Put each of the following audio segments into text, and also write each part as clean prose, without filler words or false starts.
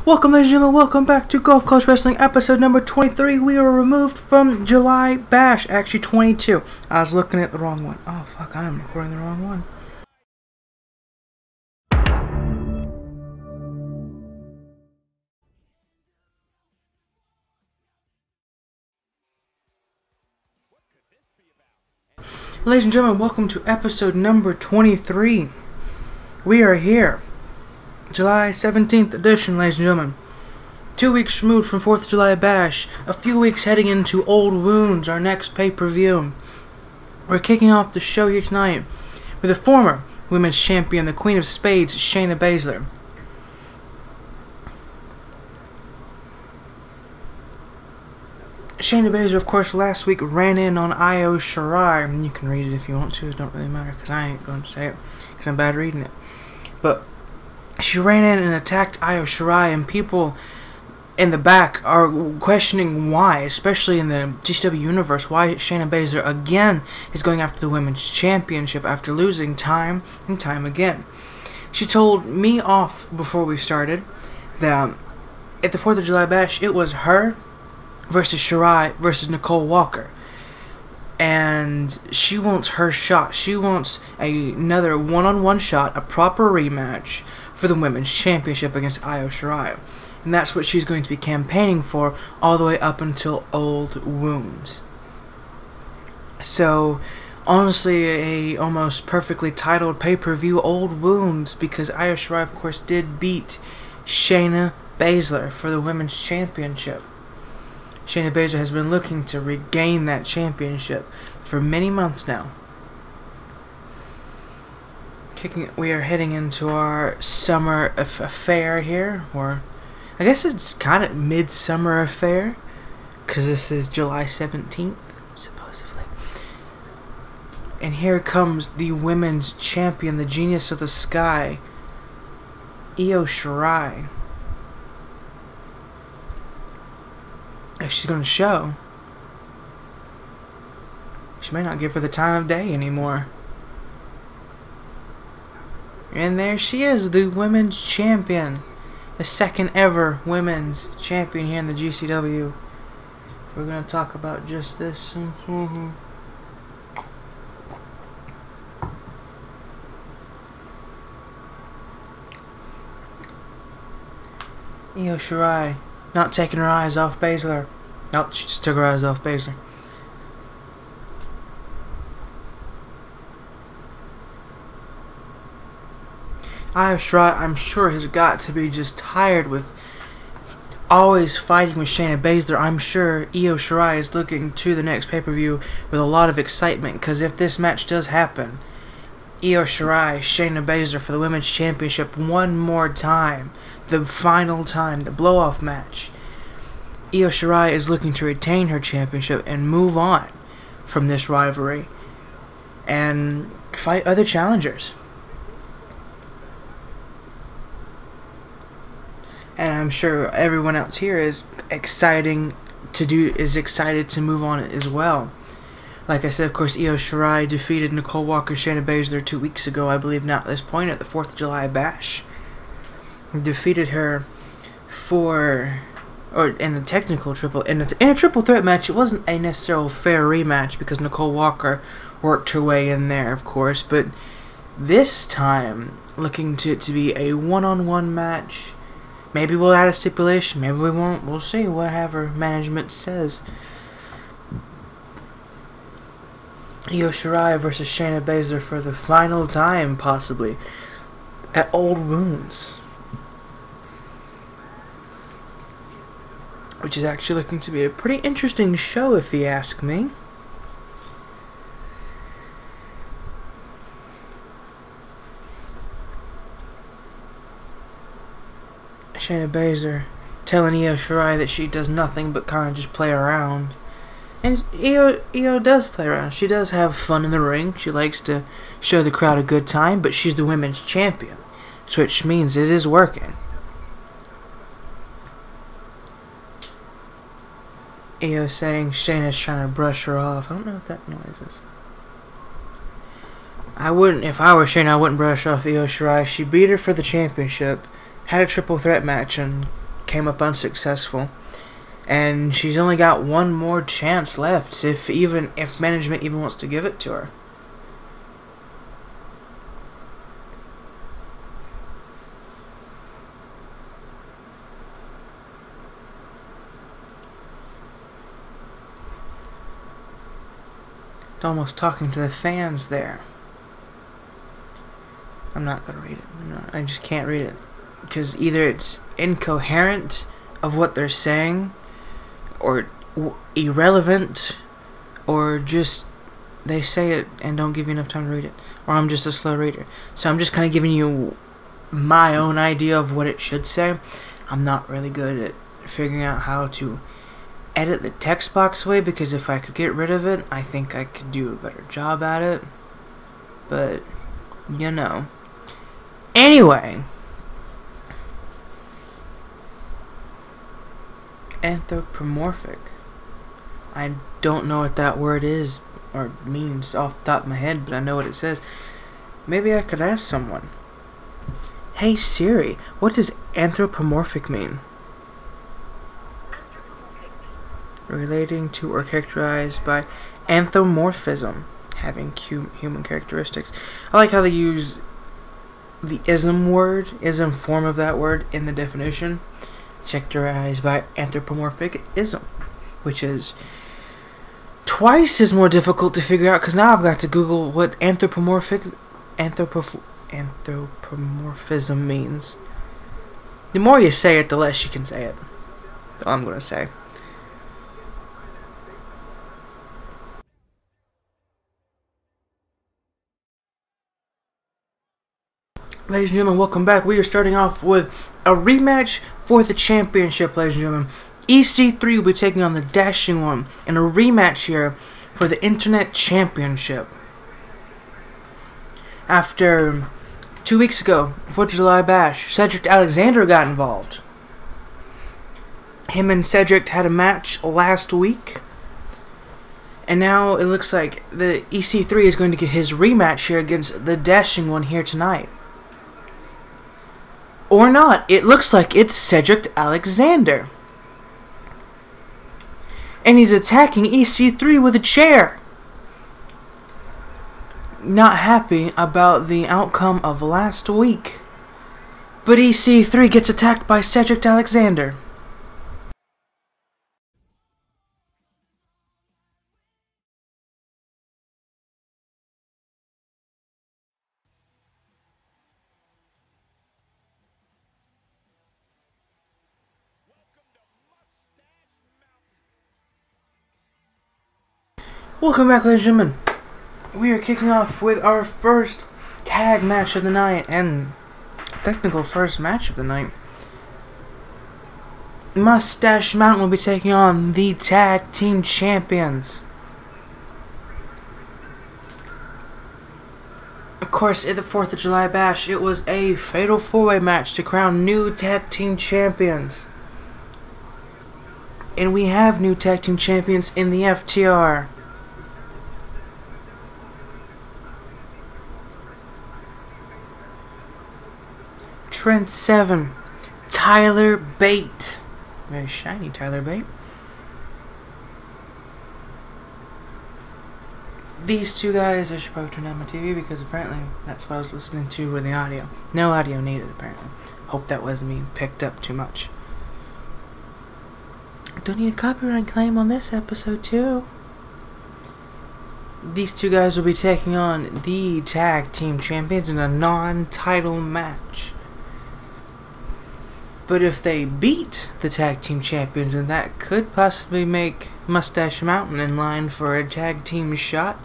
Welcome, ladies and gentlemen, welcome back to Gulfcoast Wrestling, episode number 23. We are removed from July Bash, actually 22. I was looking at the wrong one. Oh, fuck, I am recording the wrong one. Ladies and gentlemen, welcome to episode number 23. We are here. July 17th edition, ladies and gentlemen. 2 weeks removed from 4th of July Bash. A few weeks heading into Old Wounds, our next pay-per-view. We're kicking off the show here tonight with the former women's champion, the Queen of Spades, Shayna Baszler. Shayna Baszler, of course, last week ran in on Io Shirai. And you can read it if you want to. It don't really matter because I ain't going to say it because I'm bad reading it. But she ran in and attacked Io Shirai, and people in the back are questioning why, especially in the GCW universe, why Shayna Baszler again is going after the women's championship after losing time and time again. She told me off before we started that at the 4th of July Bash it was her versus Shirai versus Nicole Walker. And she wants her shot. She wants another one-on-one shot, a proper rematch for the women's championship against Io Shirai. And that's what she's going to be campaigning for all the way up until Old Wounds. So, honestly, a almost perfectly titled pay-per-view, Old Wounds, because Io Shirai, of course, did beat Shayna Baszler for the women's championship. Shayna Baszler has been looking to regain that championship for many months now. We are heading into our summer affair here, or I guess it's kind of midsummer affair, because this is July 17th, supposedly. And here comes the women's champion, the genius of the sky, Io Shirai. If she's going to show, she may not give her the time of day anymore. And there she is, the women's champion. The second ever women's champion here in the GCW. We're going to talk about just this. Io Shirai not taking her eyes off Baszler. Nope, she just took her eyes off Baszler. Io Shirai, I'm sure, has got to be just tired with always fighting with Shayna Baszler. I'm sure Io Shirai is looking to the next pay-per-view with a lot of excitement, because if this match does happen, Io Shirai, Shayna Baszler for the Women's Championship one more time, the final time, the blow-off match, Io Shirai is looking to retain her championship and move on from this rivalry and fight other challengers. And I'm sure everyone else here is excited to move on as well. Like I said, of course, Io Shirai defeated Nicole Walker, Shayna Baszler 2 weeks ago, I believe, not at this point, at the 4th of July Bash. Defeated her in a technical in a triple threat match. It wasn't a necessarily fair rematch because Nicole Walker worked her way in there, of course, but this time looking to be a one-on-one match. Maybe we'll add a stipulation, maybe we won't, we'll see, whatever management says. Io Shirai versus Shayna Baszler for the final time, possibly, at Old Wounds. Which is actually looking to be a pretty interesting show, if you ask me. Shayna Baszler telling Io Shirai that she does nothing but kind of just play around. And Io does play around. She does have fun in the ring. She likes to show the crowd a good time, but she's the women's champion, so which means it is working. Io saying Shayna's trying to brush her off. I don't know what that noise is. If I were Shayna, I wouldn't brush off Io Shirai. She beat her for the championship, had a triple threat match, and came up unsuccessful. And she's only got one more chance left, if management even wants to give it to her. It's almost talking to the fans there. I'm not gonna read it. I just can't read it. Because either it's incoherent of what they're saying, or irrelevant, or just they say it and don't give you enough time to read it, or I'm just a slow reader. So I'm just kind of giving you my own idea of what it should say. I'm not really good at figuring out how to edit the text box away, because if I could get rid of it, I think I could do a better job at it. But, you know. Anyway. Anthropomorphic. I don't know what that word is or means off the top of my head, but I know what it says. Maybe I could ask someone. Hey Siri, what does anthropomorphic mean? Anthropomorphic means Relating to or characterized by anthropomorphism, having human characteristics. I like how they use the ism form of that word in the definition. Characterized by anthropomorphism, which is twice as more difficult to figure out, because now I've got to Google what anthropomorphism means. The more you say it, the less you can say it. That's all I'm going to say. Ladies and gentlemen, welcome back. We are starting off with a rematch for the championship, ladies and gentlemen. EC3 will be taking on the Dashing One in a rematch here for the Internet Championship. After 2 weeks ago, 4th of July Bash, Cedric Alexander got involved. Him and Cedric had a match last week. And now it looks like the EC3 is going to get his rematch here against the Dashing One here tonight. Or not. It looks like it's Cedric Alexander. And he's attacking EC3 with a chair. Not happy about the outcome of last week. But EC3 gets attacked by Cedric Alexander. Welcome back, ladies and gentlemen. We are kicking off with our first tag match of the night, and technical first match of the night. Mustache Mountain will be taking on the tag team champions. Of course, at the 4th of July Bash, it was a fatal 4-way match to crown new tag team champions. And we have new tag team champions in the FTR. Trent Seven, Tyler Bate, very shiny Tyler Bate. These two guys, I should probably turn down my TV because apparently that's what I was listening to with the audio. No audio needed apparently. Hope that wasn't being picked up too much. Don't need a copyright claim on this episode too. These two guys will be taking on the tag team champions in a non-title match. But if they beat the tag team champions, then that could possibly make Mustache Mountain in line for a tag team shot.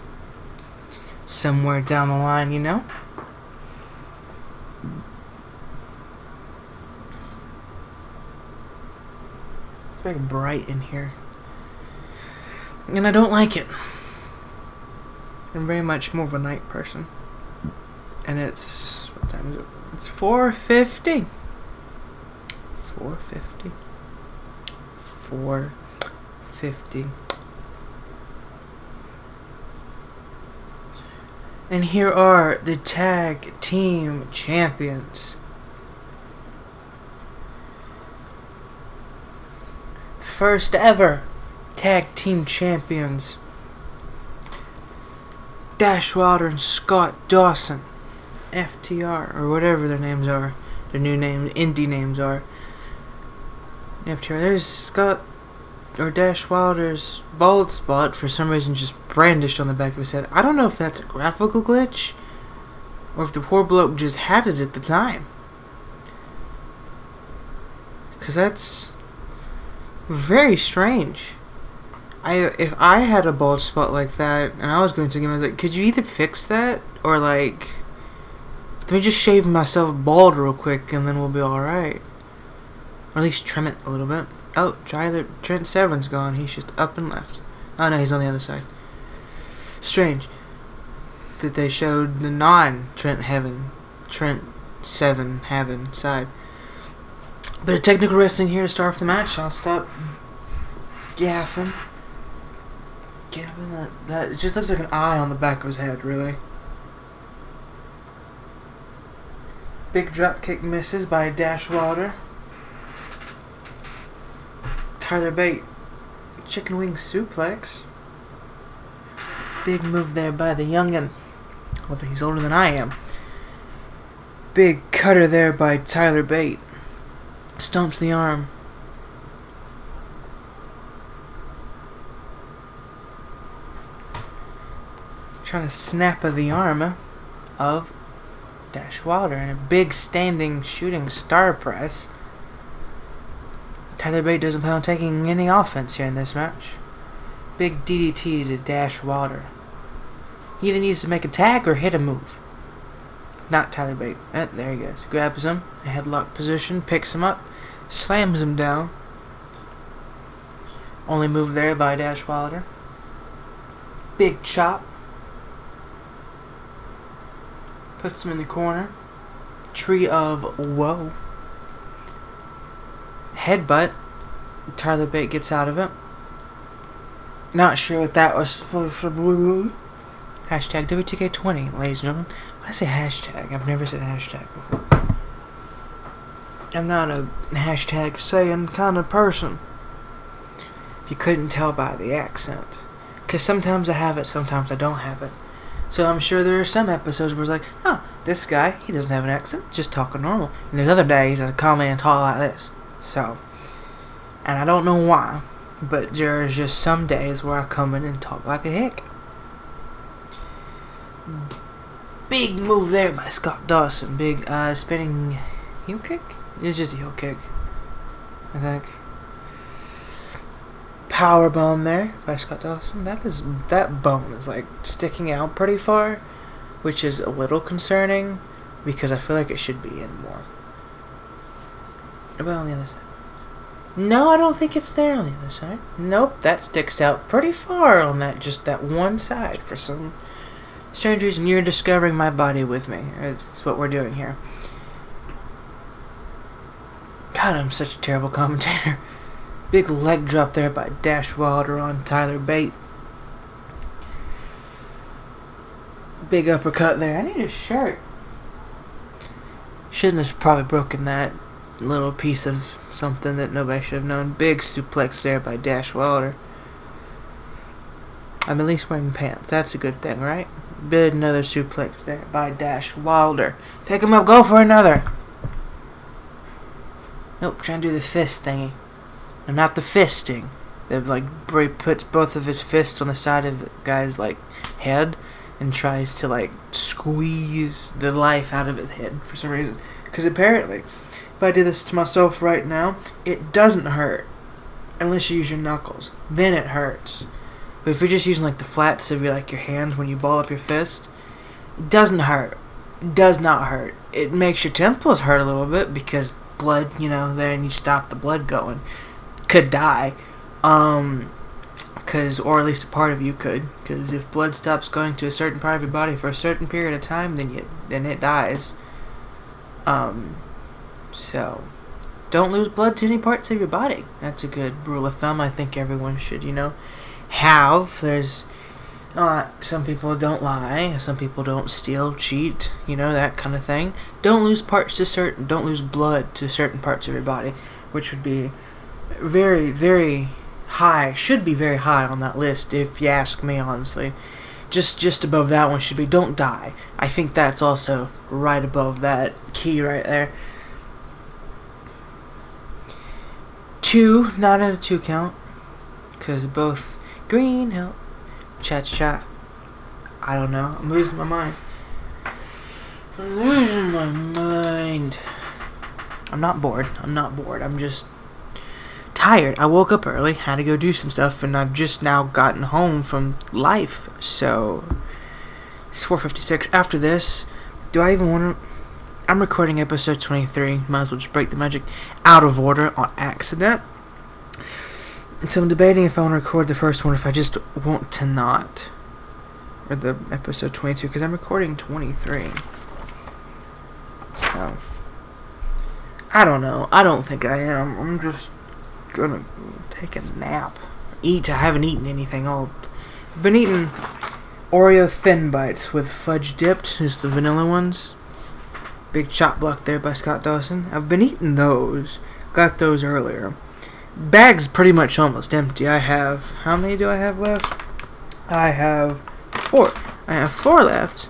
Somewhere down the line, you know? It's very bright in here. And I don't like it. I'm very much more of a night person. And it's... what time is it? It's 4:50. 4:50. 4:50. And here are the tag team champions. first ever tag team champions, Dash Wilder and Scott Dawson, FTR, or whatever their names are, their new name, indie names are. FTR. There's Scott, or Dash Wilder's bald spot for some reason just brandished on the back of his head. I don't know if that's a graphical glitch, or if the poor bloke just had it at the time. Because that's very strange. If I had a bald spot like that and I was going to the game, I was like, could you either fix that or like, let me just shave myself bald real quick and then we'll be alright. Or at least trim it a little bit. Oh, Trent Severin's gone. He's just up and left. Oh no, he's on the other side. Strange that they showed the non-Trent Seven Heaven side. Bit of technical wrestling here to start off the match. I'll stop gaffing. That it just looks like an eye on the back of his head, really. Big drop kick misses by Dash Wilder. Tyler Bate, chicken wing suplex. Big move there by the youngin. Although he's older than I am. Big cutter there by Tyler Bate. Stomps the arm. Trying to snap of the arm of Dash Wilder and a big standing shooting star press. Tyler Bate doesn't plan on taking any offense here in this match. Big DDT to Dash Wilder. He either needs to make a tag or hit a move. Not Tyler Bate. There he goes. Grabs him. A headlock position. Picks him up. Slams him down. Only move there by Dash Wilder. Big chop. Puts him in the corner. Tree of woe. Headbutt. Tyler Bate gets out of it. Not sure what that was supposed to be. Hashtag WTK20, ladies and gentlemen. When I say hashtag, I've never said hashtag before. I'm not a hashtag saying kind of person. If you couldn't tell by the accent. Because sometimes I have it, sometimes I don't have it. So I'm sure there are some episodes where it's like, oh, this guy, he doesn't have an accent, just talking normal. And there's other days I come in and talk like this. So, and I don't know why, but there's just some days where I come in and talk like a hick. Big move there by Scott Dawson. Big spinning heel kick? It's just a heel kick, I think. Power bomb there by Scott Dawson. That bone is like sticking out pretty far, which is a little concerning because I feel like it should be in more. What about on the other side? No, I don't think it's there on the other side. Nope, that sticks out pretty far on just that one side for some strange reason. You're discovering my body with me. That's what we're doing here. God, I'm such a terrible commentator. Big leg drop there by Dash Wilder on Tyler Bate. Big uppercut there. I need a shirt. Shouldn't have probably broken that little piece of something that nobody should have known. Big suplex there by Dash Wilder. I'm at least wearing pants. That's a good thing, right? Big another suplex there by Dash Wilder. Pick him up. Go for another. Nope. Trying to do the fist thingy. No, not the fisting. They like puts both of his fists on the side of the guy's like head and tries to like squeeze the life out of his head for some reason. Because apparently, if I do this to myself right now, it doesn't hurt unless you use your knuckles. Then it hurts. But if you're just using like the flats of your hands when you ball up your fist, it doesn't hurt. It does not hurt. It makes your temples hurt a little bit because blood, there, and you stop the blood going. Could die, or at least a part of you could, because if blood stops going to a certain part of your body for a certain period of time, then it dies. So don't lose blood to any parts of your body. That's a good rule of thumb. I think everyone should, have. There's some people don't lie, some people don't steal, cheat, that kind of thing. Don't lose blood to certain parts of your body, which would be very, very high. Should be very high on that list, if you ask me, honestly. Just above that one should be Don't Die. I think that's also right above that key right there. 2, not in a 2 count, because both Green Hill, Chat. I don't know. I'm losing my mind. I'm not bored. I'm just tired. I woke up early, had to go do some stuff, and I've just now gotten home from life. So it's 4:56. After this, do I even want to? I'm recording episode 23. Might as well just break the magic out of order on accident. And so I'm debating if I want to record the first one, if I just want to not. Or the episode 22, because I'm recording 23. So, I don't know. I don't think I am. I'm just gonna take a nap. Eat. I haven't eaten anything. I've been eating Oreo Thin Bites with fudge dipped. Is the vanilla ones. Big chop block there by Scott Dawson. I've been eating those. Got those earlier. Bag's pretty much almost empty. I have... How many do I have left? I have 4. I have 4 left.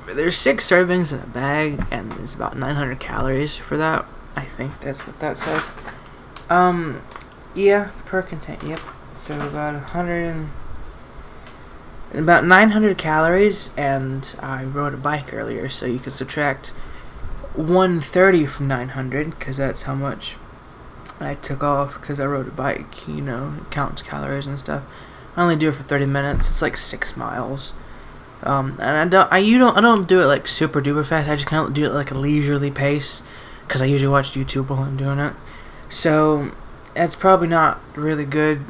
There's 6 servings in a bag, and there's about 900 calories for that. I think that's what that says. Yeah, per container. Yep. So about 900 calories, and I rode a bike earlier, so you can subtract 130 from 900, because that's how much I took off, because I rode a bike, you know, it counts calories and stuff. I only do it for 30 minutes, it's like 6 miles. And I don't do it like super duper fast, I just kind of do it like a leisurely pace, because I usually watch YouTube while I'm doing it. So, it's probably not really good.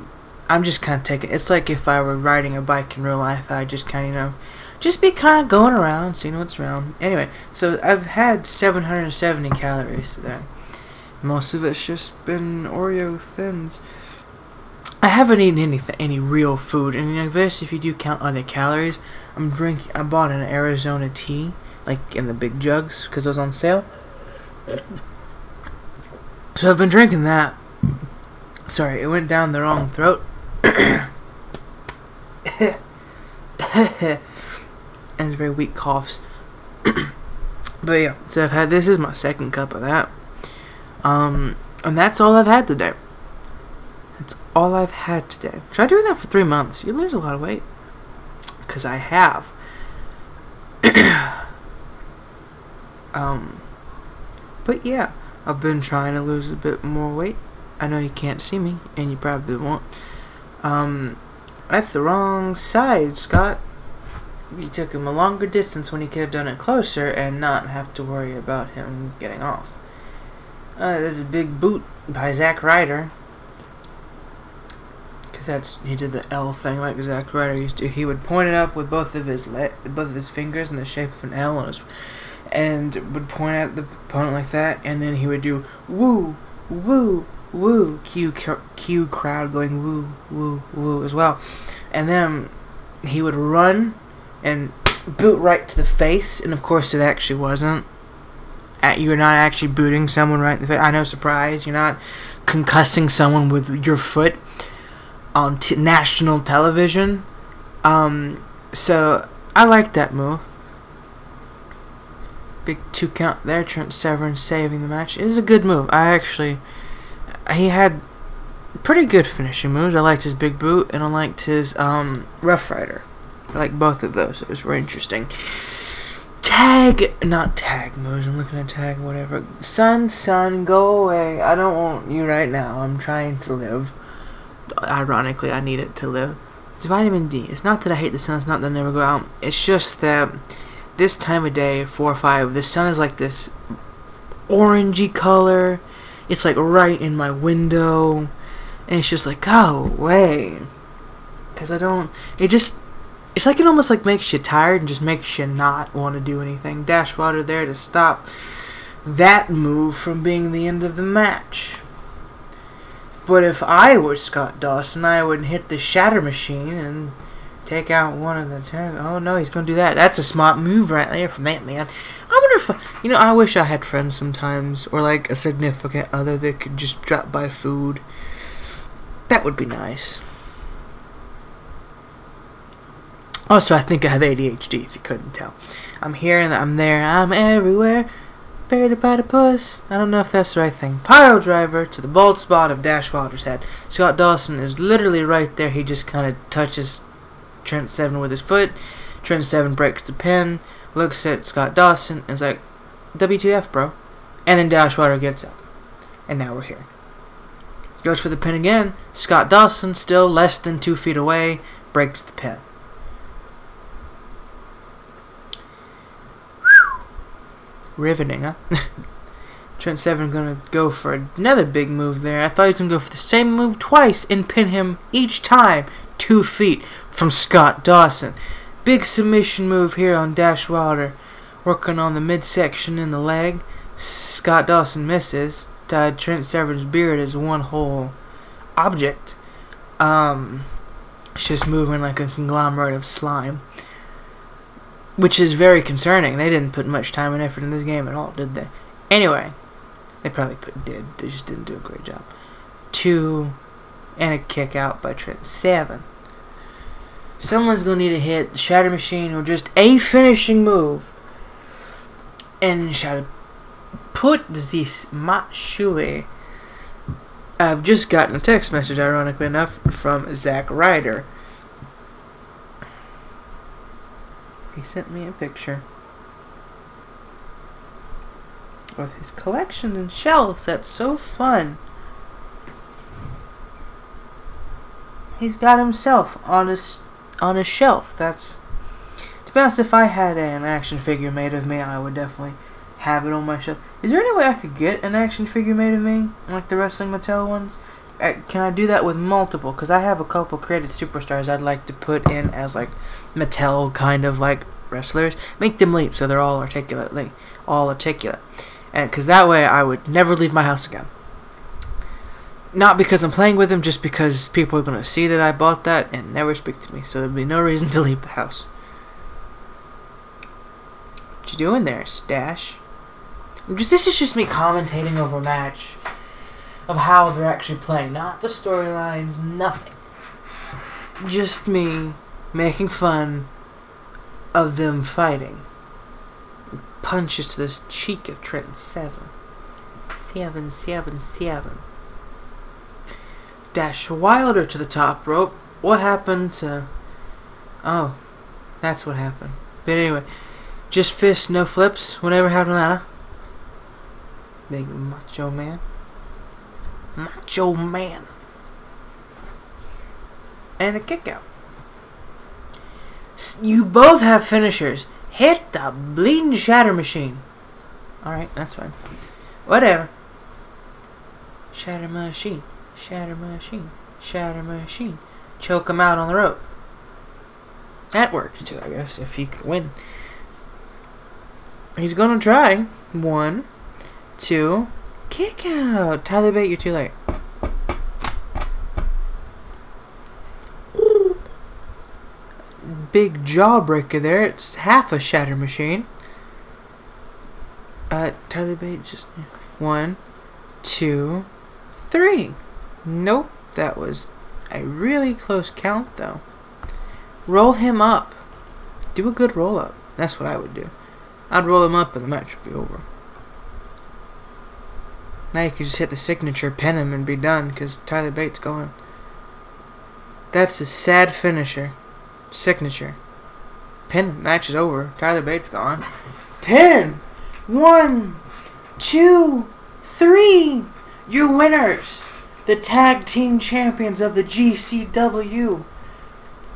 I'm just kind of taking... It's like if I were riding a bike in real life. I just kind of, you know... Just be kind of going around, seeing what's around. Anyway, so I've had 770 calories today. Most of it's just been Oreo Thins. I haven't eaten any real food. And I guess if you do count other calories... I bought an Arizona tea. Like in the big jugs. Because it was on sale. So I've been drinking that. Sorry, it went down the wrong throat. And it's very weak coughs. But yeah, so this is my 2nd cup of that. And that's all I've had today. That's all I've had today. Try doing that for 3 months. You lose a lot of weight. Because I have. But yeah, I've been trying to lose a bit more weight. I know you can't see me, and you probably won't. That's the wrong side, Scott. You took him a longer distance when he could have done it closer and not have to worry about him getting off. There's a big boot by Zack Ryder. Because he did the L thing like Zack Ryder used to. He would point it up with both of his fingers in the shape of an L and would point at the opponent like that, and then he would do woo, woo, woo, cue crowd going woo, woo, woo as well. And then he would run and boot right to the face, and of course it actually wasn't. You're not actually booting someone right in the face. I know, surprise. You're not concussing someone with your foot on national television. So I like that move. Big 2 count there. Trent Severin saving the match. It is a good move. He had pretty good finishing moves. I liked his big boot, and I liked his Rough Rider. I like both of those. It was very interesting. Not tag moves. I'm looking at tag, whatever. Son, go away. I don't want you right now. I'm trying to live. Ironically, I need it to live. It's vitamin D. It's not that I hate the sun. It's not that I never go out. It's just that this time of day, 4 or 5, the sun is like this orangey color. It's like right in my window, and it's just like, go away. Because it's like it almost like makes you tired and just makes you not want to do anything. Dash water there to stop that move from being the end of the match. But if I were Scott Dawson, I would hit the shatter machine and take out one of the tags. Oh no, he's going to do that. That's a smart move right there from that man. I'm going if I wish I had friends sometimes, or like a significant other that could just drop by food. That would be nice. Also, I think I have ADHD, if you couldn't tell. I'm here and I'm there, I'm everywhere. Bury the platypus. I don't know if that's the right thing. Pile driver to the bald spot of Dash Wilder's head. Scott Dawson is literally right there. He just kind of touches Trent Seven with his foot. Trent Seven breaks the pin, looks at Scott Dawson, and is like, WTF, bro? And then Dash Wilder gets up. And now we're here. Goes for the pin again. Scott Dawson, still less than 2 feet away, breaks the pin. Riveting, huh? Trent Seven gonna go for another big move there. I thought he was gonna go for the same move twice and pin him each time 2 feet from Scott Dawson. Big submission move here on Dash Wilder. Working on the midsection in the leg. Scott Dawson misses. Tied Trent Seven's beard as one whole object. It's just moving like a conglomerate of slime. Which is very concerning. They didn't put much time and effort in this game at all, did they? Anyway, they probably did. They just didn't do a great job. 2 and a kick out by Trent Seven. Someone's gonna need to hit the Shatter Machine or just a finishing move. And shall put this match away. I've just gotten a text message, ironically enough, from Zack Ryder. He sent me a picture of his collection and shelves. That's so fun. He's got himself on a shelf. That's, to be honest, if I had an action figure made of me, I would definitely have it on my shelf. Is there any way I could get an action figure made of me, like the Wrestling Mattel ones? Can I do that with multiple? Because I have a couple created superstars I'd like to put in as like Mattel kind of like wrestlers. Make them lead so they're all articulate. And because that way I would never leave my house again. Not because I'm playing with them, just because people are going to see that I bought that and never speak to me. So there'd be no reason to leave the house. What you doing there, Stash? This is just me commentating over a match of how they're actually playing, not the storylines, nothing. Just me making fun of them fighting. Punches to this cheek of Trent Seven. 7. Dash Wilder to the top rope. What happened to... Oh, that's what happened. But anyway, just fists, no flips. Whatever happened to that? Big macho man. Macho man. And a kick out. You both have finishers. Hit the bleeding Shatter Machine. Alright, that's fine. Whatever. Shatter Machine. Shatter Machine. Shatter Machine. Choke him out on the rope. That works too, I guess, if he could win. He's gonna try. 1, 2, kick out. Tyler Bate, you're too late. Big jawbreaker there. It's half a Shatter Machine. Tyler Bate just 1, 2, 3. Nope, that was a really close count though. Roll him up. Do a good roll up. That's what I would do. I'd roll him up and the match would be over. Now you can just hit the signature, pin him, and be done because Tyler Bate's gone. That's a sad finisher. Signature. Pin. Match is over. Tyler Bate's gone. Pin! 1, 2, 3. You're winners. The tag team champions of the GCW.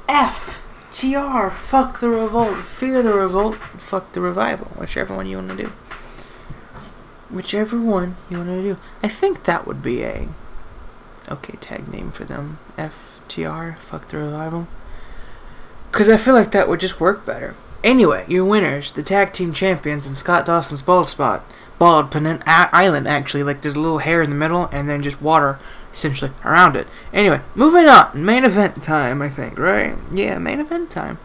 FTR. Fuck the revolt. Fear the revolt. Fuck the revival. Whichever one you want to do. Whichever one you want to do. I think that would be a okay tag name for them. FTR. Fuck the revival. Because I feel like that would just work better. Anyway, your winners, the tag team champions, and Scott Dawson's bald island, actually. Like, there's a little hair in the middle, and then just water, essentially, around it. Anyway, moving on. Main event time, I think, right? Yeah, main event time.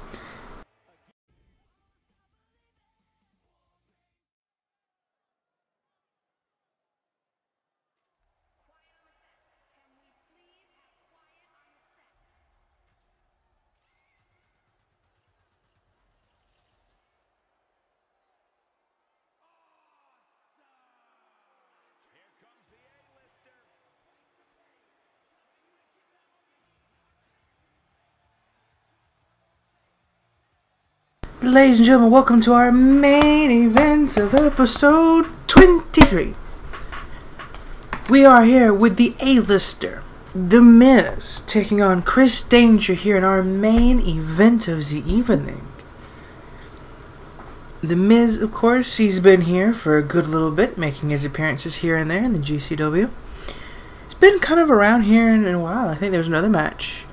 Ladies and gentlemen, welcome to our main event of episode 23. We are here with the A-lister, The Miz, taking on Chris Danger here in our main event of the evening. The Miz, of course, he's been here for a good little bit, making his appearances here and there in the GCW. It's been kind of around here in a while. I think there was another match.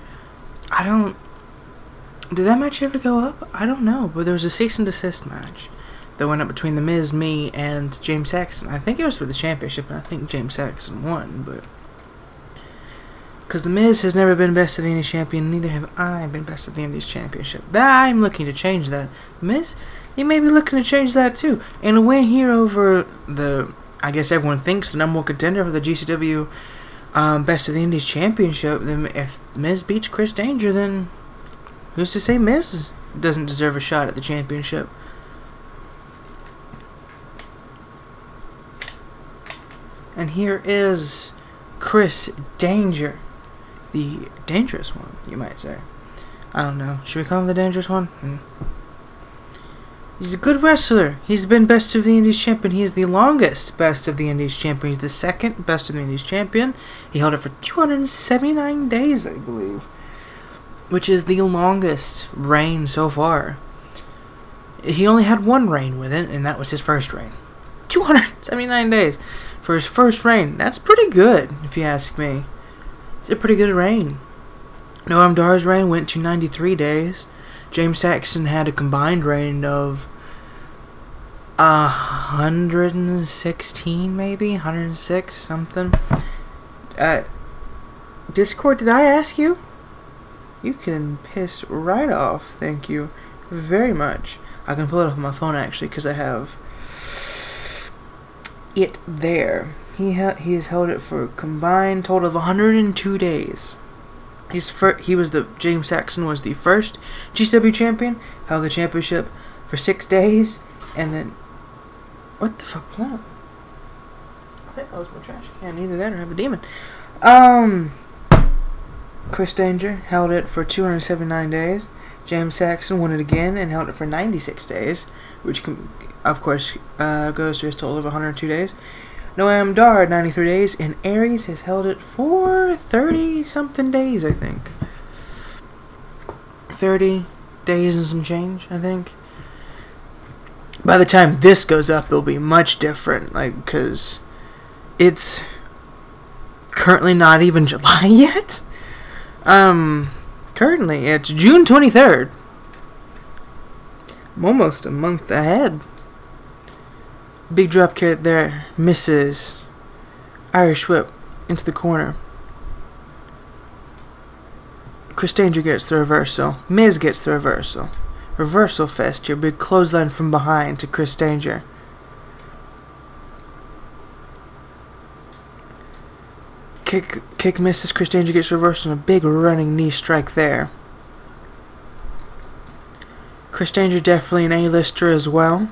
Did that match ever go up? I don't know, but there was a cease and desist match that went up between The Miz, me, and James Saxton. I think it was for the championship, and I think James Saxton won, but... because The Miz has never been Best of the Indies champion, neither have I been Best of the Indies championship. I'm looking to change that. The Miz, he may be looking to change that too. And a win here over the, I guess everyone thinks, the number one contender for the GCW Best of the Indies championship. Then if Miz beats Chris Danger, then... who's to say Miz doesn't deserve a shot at the championship? And here is Chris Danger. The dangerous one, you might say. I don't know. Should we call him the dangerous one? He's a good wrestler. He's been Best of the Indies champion. He is the longest Best of the Indies champion. He's the second Best of the Indies champion. He held it for 279 days, I believe, which is the longest reign so far. He only had one reign with it, and that was his first reign. 279 days for his first reign. That's pretty good, if you ask me. It's a pretty good reign. Noam Dar's reign went to 93 days. James Saxton had a combined reign of 116, maybe? 106, something. Discord, did I ask you? You can piss right off, thank you very much. I can pull it up on my phone, actually, because I have it there. He has held it for a combined total of 102 days. James Saxton was the first GCW champion, held the championship for 6 days, and then... what the fuck was that? I think that was my trash can. Either that or I have a demon. Chris Danger held it for 279 days. James Saxton won it again and held it for 96 days, which, of course, goes to his total of 102 days. Noam Dar, 93 days, and Aries has held it for 30-something days, I think. 30 days and some change, I think. By the time this goes up, it'll be much different, because it's currently not even July yet. Currently, it's June 23rd. I'm almost a month ahead. Big drop kick there. Misses. Irish whip into the corner. Chris Danger gets the reversal. Miz gets the reversal. Reversal fest here. Big clothesline from behind to Chris Danger. Kick misses. Chris Danger gets reversed and a big running knee strike there. Chris Danger definitely an A-lister as well.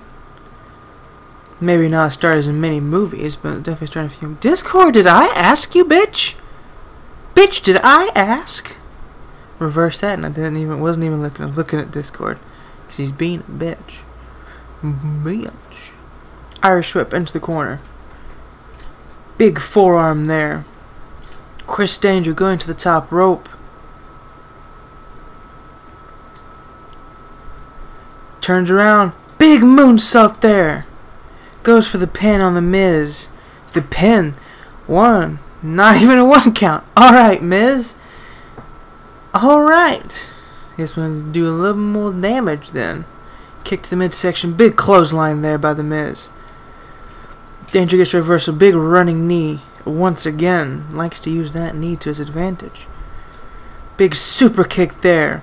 Maybe not a star as in many movies, but definitely starting a few. Discord, did I ask you, bitch? Bitch, did I ask? Reverse that, and I wasn't even looking. I was looking at Discord, because he's being a bitch. Bitch. Irish whip into the corner. Big forearm there. Chris Danger going to the top rope. Turns around. Big moonsault there. Goes for the pin on the Miz. The pin. One. Not even a one count. Alright, Miz. Alright. Guess we're going to do a little more damage then. Kick to the midsection. Big clothesline there by the Miz. Danger gets reversal. Big running knee. Once again. Likes to use that knee to his advantage. Big super kick there.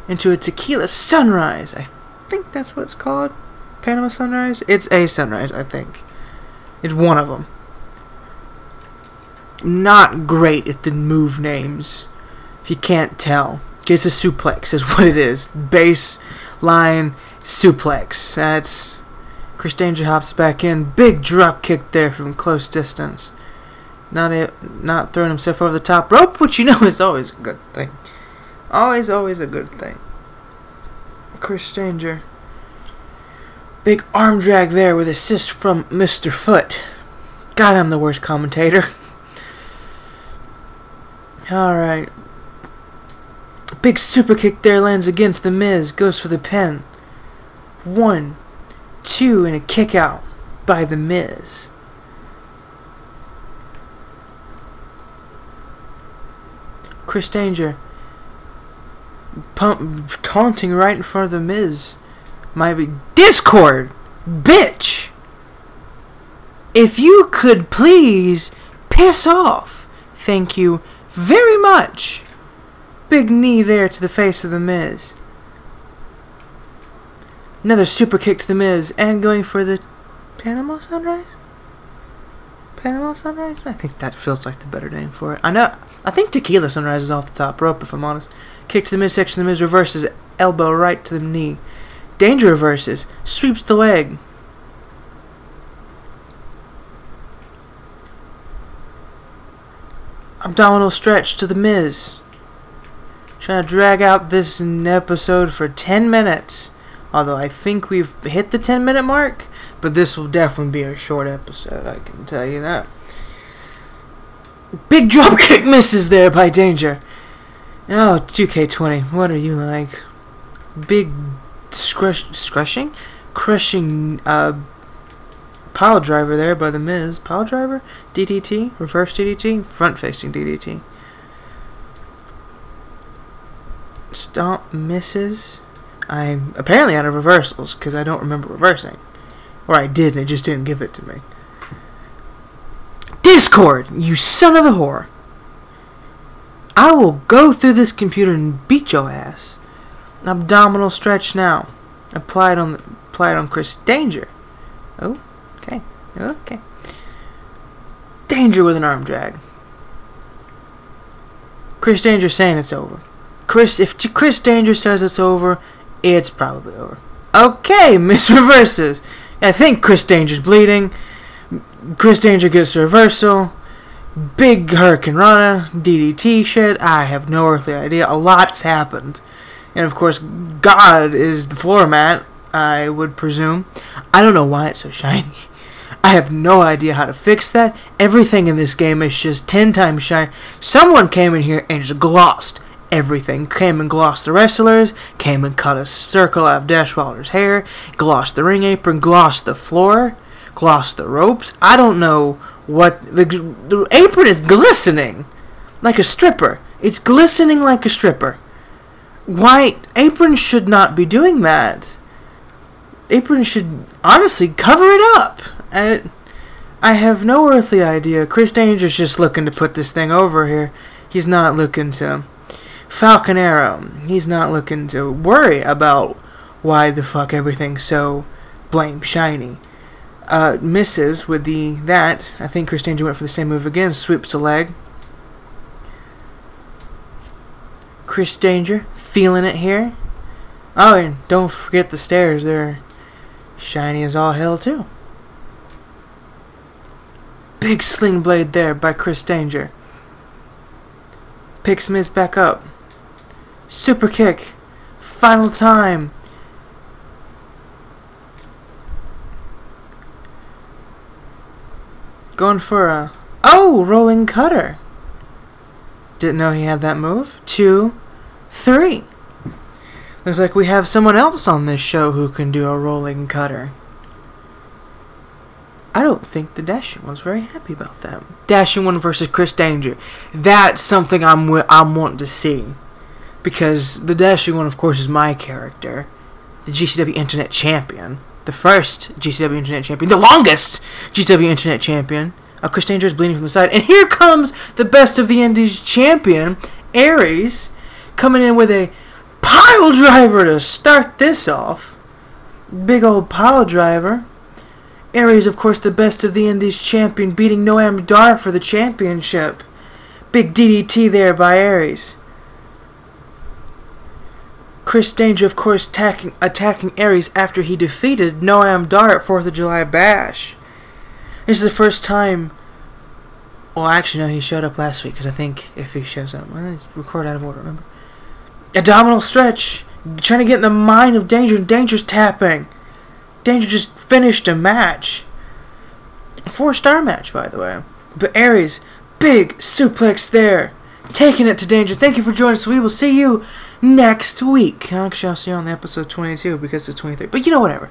Into a tequila sunrise. I think that's what it's called. Panama Sunrise? It's a sunrise, I think. It's one of them. Not great at the move names, if you can't tell. It's a suplex is what it is. Baseline suplex. That's... Chris Danger hops back in. Big drop kick there from close distance. Not throwing himself over the top rope, which you know is always a good thing. Always a good thing. Chris Danger. Big arm drag there with assist from Mr. Foot. God, I'm the worst commentator. Alright. Big super kick there lands against the Miz. Goes for the pin. 1, 2, and a kick out by the Miz. Chris Danger taunting right in front of the Miz. Might be Discord, bitch. If you could please piss off, thank you very much. Big knee there to the face of the Miz. Another super kick to the Miz, and going for the Panama Sunrise. Panama Sunrise? I think that feels like the better name for it. I think Tequila Sunrise is off the top rope, if I'm honest. Kick to the midsection, the Miz reverses, elbow right to the knee. Danger reverses, sweeps the leg. Abdominal stretch to the Miz. Trying to drag out this episode for 10 minutes. Although I think we've hit the 10-minute mark. But this will definitely be a short episode, I can tell you that. Big drop kick misses there by Danger. Oh, 2K20, what are you like? Big crushing pile driver there by the Miz. Pile driver? DDT? Reverse DDT? Front facing DDT. Stomp misses. I'm apparently out of reversals because I don't remember reversing. Or I did and it just didn't give it to me. Discord, you son of a whore. I will go through this computer and beat your ass. Abdominal stretch now. Applied on Chris Danger. Oh, okay. Okay. Danger with an arm drag. Chris Danger saying it's over. If Chris Danger says it's over, it's probably over. Okay, Miss Reverses. I think Chris Danger's bleeding. Chris Danger gets a reversal. Big Hurricane Rana, DDT shit. I have no earthly idea. A lot's happened. And of course, God is the floor mat, I would presume. I don't know why it's so shiny. I have no idea how to fix that. Everything in this game is just 10 times shiny. Someone came in here and just glossed everything. Came and glossed the wrestlers, came and cut a circle out of Dash Wilder's hair, glossed the ring apron, glossed the floor, glossed the ropes. I don't know what... The apron is glistening like a stripper. It's glistening like a stripper. Why? Aprons should not be doing that. Aprons should honestly cover it up. I have no earthly idea. Chris Danger's just looking to put this thing over here. He's not looking to Falcon Arrow. He's not looking to worry about why the fuck everything's so blame shiny. Misses with that. I think Chris Danger went for the same move again. Sweeps the leg. Chris Danger feeling it here. Oh, and don't forget the stairs. They're shiny as all hell too. Big sling blade there by Chris Danger. Picks Miz back up. Super kick. Final time. Going for a... Oh! Rolling cutter. Didn't know he had that move. 2, 3. Looks like we have someone else on this show who can do a rolling cutter. I don't think the Dashing One's very happy about that. Dashing One versus Chris Danger. That's something I'm wanting to see. Because the Dashing One, of course, is my character. The GCW Internet Champion. The first GCW Internet Champion. The longest GCW Internet Champion. Chris Danger is bleeding from the side. And here comes the best of the Indies champion, Aries, coming in with a pile driver to start this off. Big old pile driver. Aries, of course, the best of the Indies champion, beating Noam Dar for the championship. Big DDT there by Aries. Chris Danger, of course, attacking Aries after he defeated Noam Dar at 4th of July Bash. This is the first time... Well, actually, no, he showed up last week, because I think if he shows up... Well, he's recorded out of order, remember? Abdominal stretch. trying to get in the mind of Danger. Danger's tapping. Danger just finished a match. 4-star match, by the way. But Aries, big suplex there. Taking it to Danger. Thank you for joining us. We will see you next week. Actually, I'll see you on the episode 22 because it's 23. But you know, whatever.